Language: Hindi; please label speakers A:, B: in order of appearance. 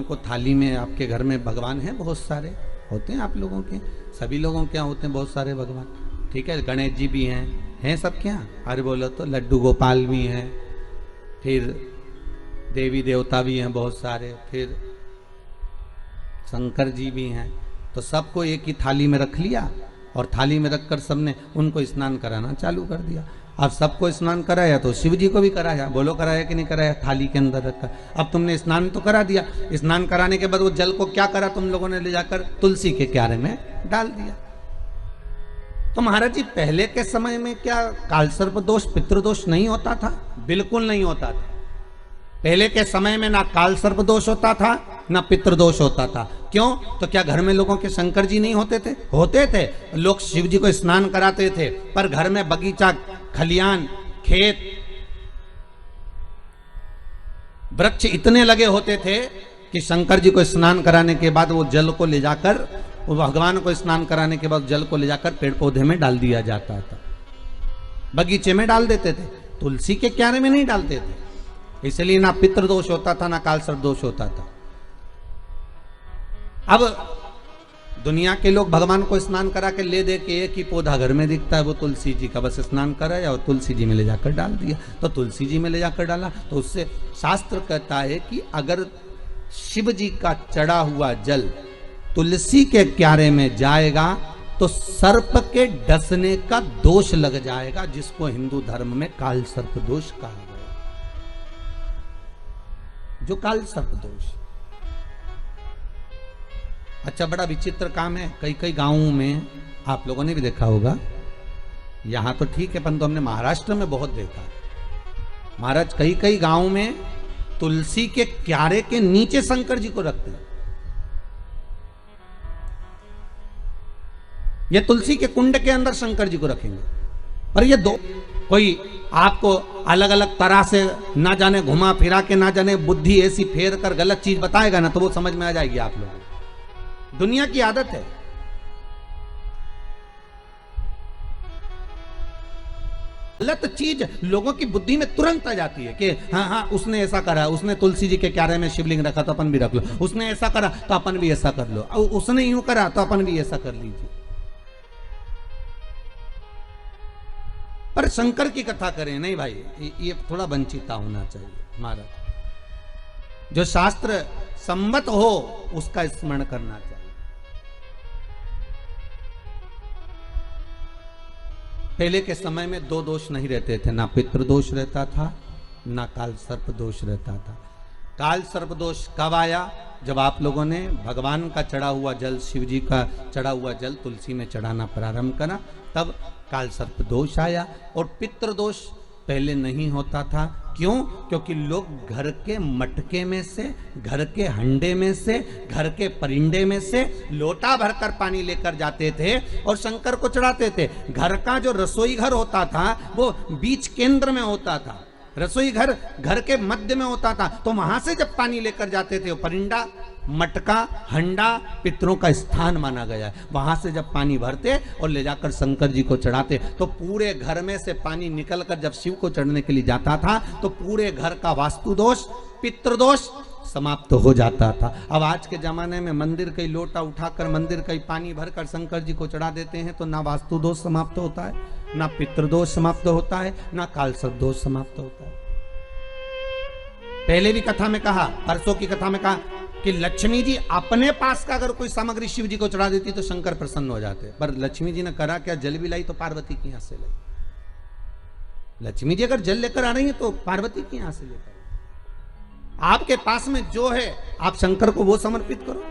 A: को थाली में, आपके घर में भगवान हैं बहुत सारे, होते हैं आप लोगों के, सभी लोगों के यहाँ होते हैं बहुत सारे भगवान, ठीक है। गणेश जी भी हैं सबके यहाँ, अरे बोलो तो लड्डू गोपाल भी हैं, फिर देवी देवता भी हैं बहुत सारे, फिर शंकर जी भी हैं। तो सबको एक ही थाली में रख लिया और थाली में रखकर सबने उनको स्नान कराना चालू कर दिया। अब सबको स्नान कराया तो शिव जी को भी कराया, बोलो कराया कि नहीं कराया, थाली के अंदर रखा। अब तुमने स्नान तो करा दिया, स्नान कराने के बाद वो जल को क्या करा तुम लोगों ने, ले जाकर तुलसी के क्यारे में डाल दिया। तो महाराज जी पहले के समय में क्या कालसर्प दोष पितृदोष नहीं होता था? बिल्कुल नहीं होता था। पहले के समय में ना कालसर्प दोष होता था ना पितृदोष होता था। क्यों? तो क्या घर में लोगों के शंकर जी नहीं होते थे? होते थे। लोग शिव जी को स्नान कराते थे, पर घर में बगीचा, खलियान, खेत, वृक्ष इतने लगे होते थे कि शंकर जी को स्नान कराने के बाद वो जल को ले जाकर, वो भगवान को स्नान कराने के बाद जल को ले जाकर पेड़ पौधे में डाल दिया जाता था, बगीचे में डाल देते थे, तुलसी के क्यारे में नहीं डालते थे। इसलिए ना पितृदोष होता था ना कालसर्प दोष होता था। अब दुनिया के लोग भगवान को स्नान करा के ले दे के एक ही पौधा घर में दिखता है, वो तुलसी जी का, बस स्नान कराया और तुलसी जी में ले जाकर डाल दिया। तो तुलसी जी में ले जाकर डाला तो उससे शास्त्र कहता है कि अगर शिव जी का चढ़ा हुआ जल तुलसी के क्यारे में जाएगा तो सर्प के डसने का दोष लग जाएगा, जिसको हिंदू धर्म में काल सर्प दोष कहा गया। जो काल सर्प दोष, अच्छा बड़ा विचित्र काम है। कई कई गांवों में आप लोगों ने भी देखा होगा, यहां तो ठीक है परंतु हमने महाराष्ट्र में बहुत देखा। महाराज कई कई गांवों में तुलसी के क्यारे के नीचे शंकर जी को रखते हैं। ये तुलसी के कुंड के अंदर शंकर जी को रखेंगे, पर ये दो कोई आपको अलग अलग तरह से ना जाने घुमा फिरा के, ना जाने बुद्धि ऐसी फेर कर गलत चीज बताएगा ना, तो वो समझ में आ जाएगी आप लोगों को। दुनिया की आदत है। गलत चीज लोगों की बुद्धि में तुरंत आ जाती है कि हाँ हाँ उसने ऐसा करा, उसने तुलसी जी के क्यारे में शिवलिंग रखा तो अपन भी रख लो, उसने ऐसा करा तो अपन भी ऐसा कर लो, उसने यूं करा तो अपन भी ऐसा कर लीजिए। पर शंकर की कथा करें नहीं भाई, ये थोड़ा वंचिता होना चाहिए। महाराज जो शास्त्र सम्मत हो उसका स्मरण करना चाहिए। पहले के समय में दो दोष नहीं रहते थे, ना पितृदोष रहता था ना काल सर्प दोष रहता था। काल सर्प दोष कब आया? जब आप लोगों ने भगवान का चढ़ा हुआ जल, शिव जी का चढ़ा हुआ जल तुलसी में चढ़ाना प्रारंभ करा, तब काल सर्प दोष आया। और पितृदोष पहले नहीं होता था। क्यों? क्योंकि लोग घर के मटके में से, घर के हंडे में से, घर के परिंडे में से लोटा भरकर पानी लेकर जाते थे और शंकर को चढ़ाते थे। घर का जो रसोई घर होता था वो बीच केंद्र में होता था, रसोई घर घर के मध्य में होता था। तो वहां से जब पानी लेकर जाते थे, वो परिंडा, मटका, हंडा पितरों का स्थान माना गया है। वहां से जब पानी भरते और ले जाकर शंकर जी को चढ़ाते तो पूरे घर में से पानी निकलकर जब शिव को चढ़ने के लिए जाता था तो पूरे घर का वास्तु दोष, पितृदोष समाप्त हो जाता था। अब आज के जमाने में मंदिर का लोटा उठाकर, मंदिर का पानी भरकर शंकर जी को चढ़ा देते हैं तो ना वास्तु दोष समाप्त होता है, ना पितृदोष समाप्त होता है, ना काल सर्प दोष समाप्त होता है। पहले भी कथा में कहा, परसों की कथा में कहा कि लक्ष्मी जी अपने पास का अगर कोई सामग्री शिव जी को चढ़ा देती तो शंकर प्रसन्न हो जाते, पर लक्ष्मी जी ने करा क्या? जल भी लाई तो पार्वती की यहां से लाई। लक्ष्मी जी अगर जल लेकर आ रही है तो पार्वती की यहां से लेकर। आपके पास में जो है आप शंकर को वो समर्पित करो।